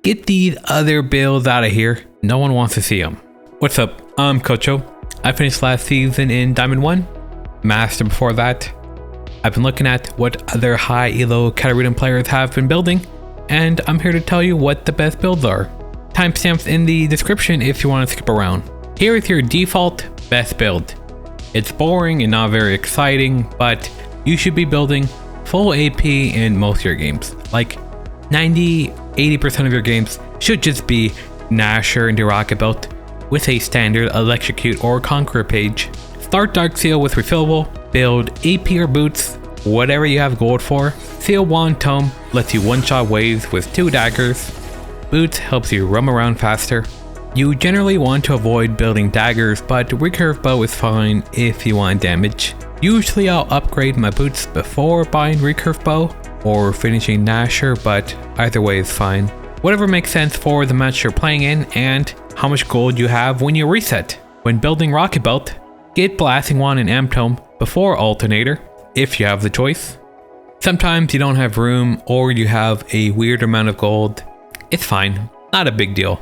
Get these other builds out of here. No one wants to see them. What's up? I'm Kocho. I finished last season in Diamond 1. Master before that. I've been looking at what other high elo Katarina players have been building, and I'm here to tell you what the best builds are. Timestamps in the description if you want to skip around. Here is your default best build. It's boring and not very exciting, but you should be building full AP in most of your games. Like 90-80% of your games should just be Nashor into Rocket Belt with a standard Electrocute or Conqueror page. Start Dark Seal with refillable, build AP or boots, whatever you have gold for. Seal Wand Tome lets you one-shot waves with 2 daggers. Boots helps you roam around faster. You generally want to avoid building daggers, but recurve bow is fine if you want damage. Usually I'll upgrade my boots before buying recurve bow or finishing Nashor, but either way is fine. Whatever makes sense for the match you're playing in and how much gold you have when you reset. When building Rocket Belt, get Blasting Wand and Amp Tome before Alternator, if you have the choice. Sometimes you don't have room or you have a weird amount of gold. It's fine, not a big deal.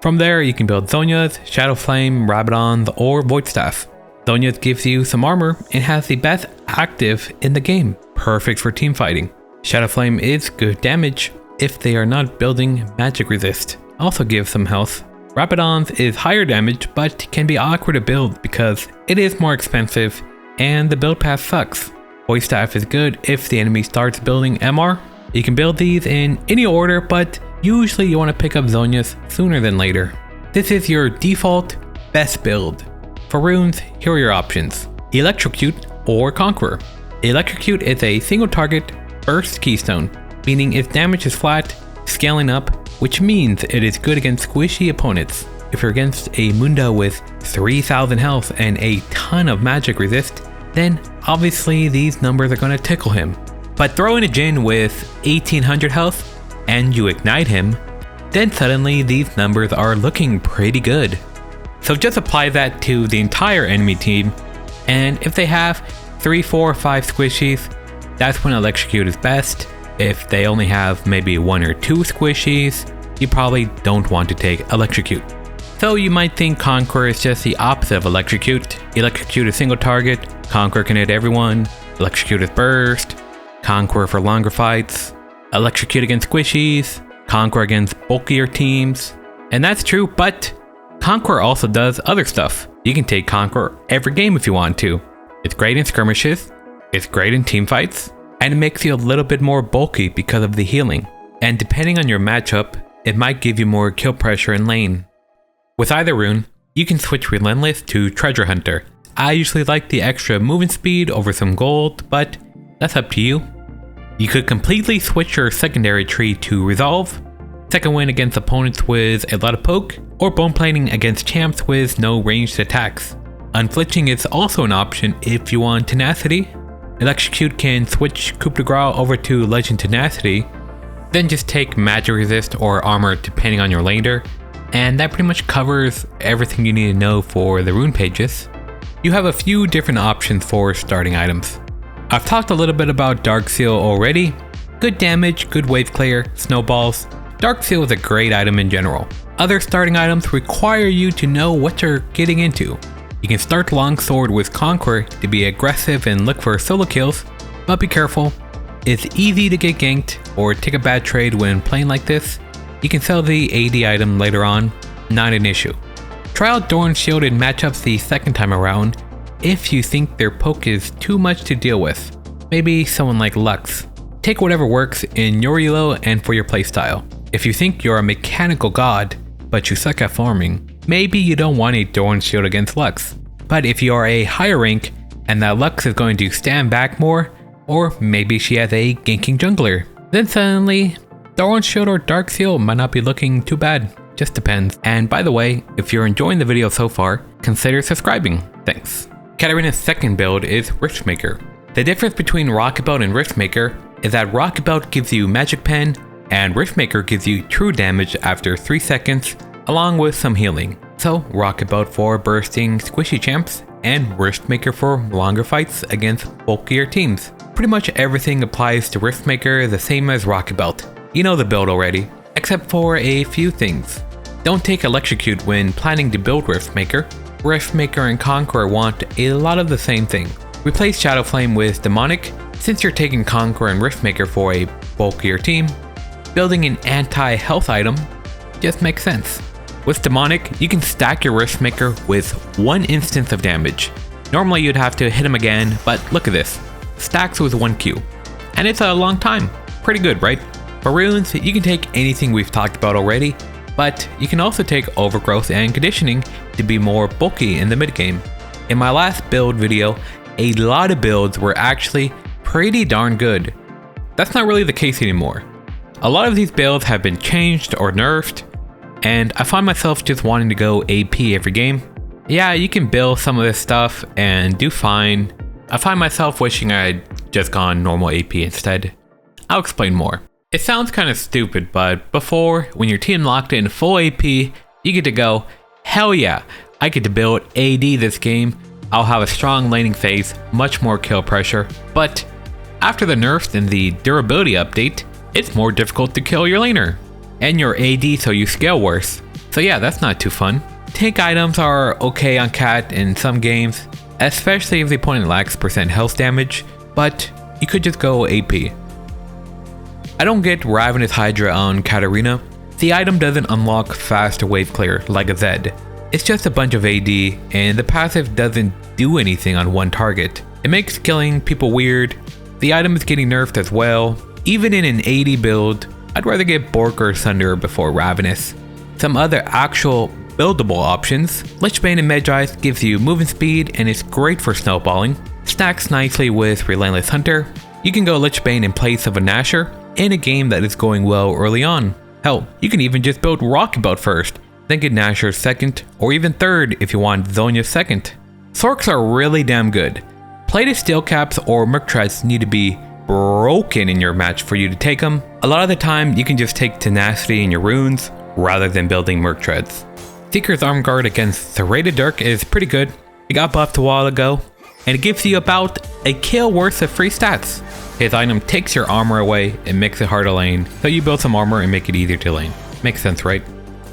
From there you can build Zhonya's, Shadow Flame, Rabadon's, or Void Staff. Zhonya's gives you some armor and has the best active in the game, perfect for team fighting. Shadow Flame is good damage if they are not building magic resist, also gives some health. Rabadon's is higher damage but can be awkward to build because it is more expensive and the build path sucks. Void Staff is good if the enemy starts building MR. You can build these in any order, but usually you want to pick up Zhonya's sooner than later. This is your default best build. For runes, here are your options: Electrocute or Conqueror. Electrocute is a single target burst keystone, meaning its damage is flat, scaling up, which means it is good against squishy opponents. If you're against a Mundo with 3000 health and a ton of magic resist, then obviously these numbers are going to tickle him. But throw in a Jhin with 1800 health and you ignite him, then suddenly these numbers are looking pretty good. So just apply that to the entire enemy team, and if they have 3, 4, 5 squishies, that's when Electrocute is best. If they only have maybe 1 or 2 squishies, you probably don't want to take Electrocute. So you might think Conqueror is just the opposite of Electrocute. Electrocute is single target, Conqueror can hit everyone, Electrocute is burst, Conqueror for longer fights, Electrocute against squishies, Conqueror against bulkier teams. And that's true, but Conqueror also does other stuff. You can take Conqueror every game if you want to. It's great in skirmishes, it's great in team fights, and it makes you a little bit more bulky because of the healing. And depending on your matchup, it might give you more kill pressure in lane. With either rune, you can switch Relentless to Treasure Hunter. I usually like the extra movement speed over some gold, but that's up to you. You could completely switch your secondary tree to Resolve, second wind against opponents with a lot of poke, or bone plating against champs with no ranged attacks. Unflinching is also an option if you want Tenacity. Electrocute can switch Coup de Grace over to Legend Tenacity, then just take magic resist or armor depending on your laner, and that pretty much covers everything you need to know for the rune pages. You have a few different options for starting items. I've talked a little bit about Dark Seal already. Good damage, good wave clear, snowballs. Dark Seal is a great item in general. Other starting items require you to know what you're getting into. You can start Longsword with Conqueror to be aggressive and look for solo kills, but be careful. It's easy to get ganked or take a bad trade when playing like this. You can sell the AD item later on, not an issue. Try out Doran Shield in matchups the second time around if you think their poke is too much to deal with. Maybe someone like Lux. Take whatever works in your elo and for your playstyle. If you think you're a mechanical god, but you suck at farming, maybe you don't want a Doran Shield against Lux. But if you are a higher rank and that Lux is going to stand back more, or maybe she has a ganking jungler, then suddenly Doran Shield or Dark Seal might not be looking too bad. Just depends. And by the way, if you're enjoying the video so far, consider subscribing. Thanks. Katarina's second build is Riftmaker. The difference between Rocket Belt and Riftmaker is that Rocket Belt gives you Magic Pen and Riftmaker gives you true damage after 3 seconds along with some healing. So Rocket Belt for bursting squishy champs and Riftmaker for longer fights against bulkier teams. Pretty much everything applies to Riftmaker the same as Rocket Belt. You know the build already. except for a few things. Don't take Electrocute when planning to build Riftmaker. Riftmaker and Conqueror want a lot of the same thing. Replace Shadowflame with Demonic. Since you're taking Conqueror and Riftmaker for a bulkier team, building an anti-health item just makes sense. With Demonic, you can stack your Riftmaker with 1 instance of damage. Normally you'd have to hit him again, but look at this. Stacks with 1 Q. And it's a long time. Pretty good, right? For runes, you can take anything we've talked about already, but you can also take Overgrowth and Conditioning to be more bulky in the mid game. In my last build video, a lot of builds were actually pretty darn good. That's not really the case anymore. A lot of these builds have been changed or nerfed, and I find myself just wanting to go AP every game. Yeah, you can build some of this stuff and do fine. I find myself wishing I'd just gone normal AP instead. I'll explain more. It sounds kind of stupid, but before, when your team locked in full AP, you get to go, hell yeah, I get to build AD this game. I'll have a strong laning phase, much more kill pressure, but after the nerfs and the durability update, it's more difficult to kill your laner. And your AD so you scale worse. So yeah, that's not too fun. Tank items are okay on Cat in some games, especially if the opponent lacks % health damage, but you could just go AP. I don't get Ravenous Hydra on Katarina. The item doesn't unlock fast wave clear like a Zed. It's just a bunch of AD, and the passive doesn't do anything on one target. It makes killing people weird. The item is getting nerfed as well. Even in an AD build, I'd rather get Bork or Sunder before Ravenous. Some other actual buildable options. Lichbane and Medjay gives you movement speed and is great for snowballing. Stacks nicely with Relentless Hunter. You can go Lichbane in place of a Nashor in a game that is going well early on. Hell, you can even just build Rocket Belt first, then get Nashor second, or even third if you want Zhonya second. Sorks are really damn good. Plated Steel Caps or Merc Treads need to be broken in your match for you to take them. A lot of the time you can just take Tenacity in your runes rather than building Merc Treads. Seeker's Arm Guard against Serrated Dirk is pretty good. It got buffed a while ago, and it gives you about a kill worth of free stats. His item takes your armor away and makes it hard to lane, so you build some armor and make it easier to lane. Makes sense, right?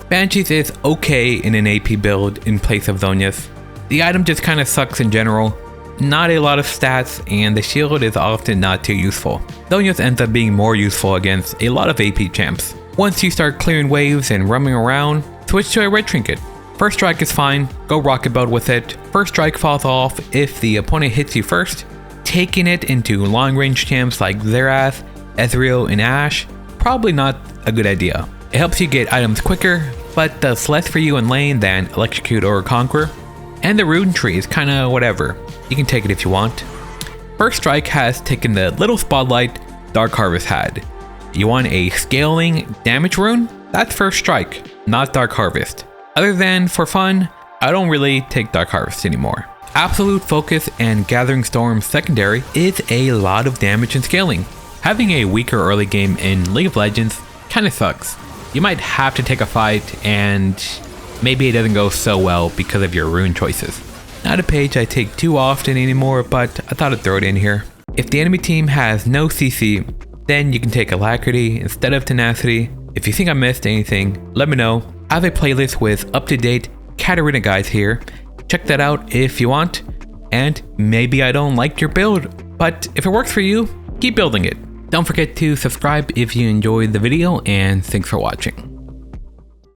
Banshees is okay in an AP build in place of Zhonya's. The item just kinda sucks in general. Not a lot of stats, and the shield is often not too useful. Zhonya's ends up being more useful against a lot of AP champs. Once you start clearing waves and roaming around, switch to a red trinket. First strike is fine, go Rocket Belt with it. First strike falls off if the opponent hits you first. Taking it into long range champs like Xerath, Ezreal, and Ashe, probably not a good idea. It helps you get items quicker, but does less for you in lane than Electrocute or Conqueror. And the rune tree is kinda whatever. You can take it if you want. First strike has taken the little spotlight Dark Harvest had. You want a scaling damage rune? That's first strike, not Dark Harvest. Other than for fun, I don't really take Dark Harvest anymore. Absolute Focus and Gathering Storm secondary is a lot of damage and scaling. Having a weaker early game in League of Legends kinda sucks. You might have to take a fight and maybe it doesn't go so well because of your rune choices. Not a page I take too often anymore, but I thought I'd throw it in here. If the enemy team has no CC, then you can take Alacrity instead of Tenacity. If you think I missed anything, let me know. I have a playlist with up-to-date Katarina guides here. Check that out if you want. And maybe I don't like your build, but if it works for you, keep building it. Don't forget to subscribe if you enjoyed the video, and thanks for watching.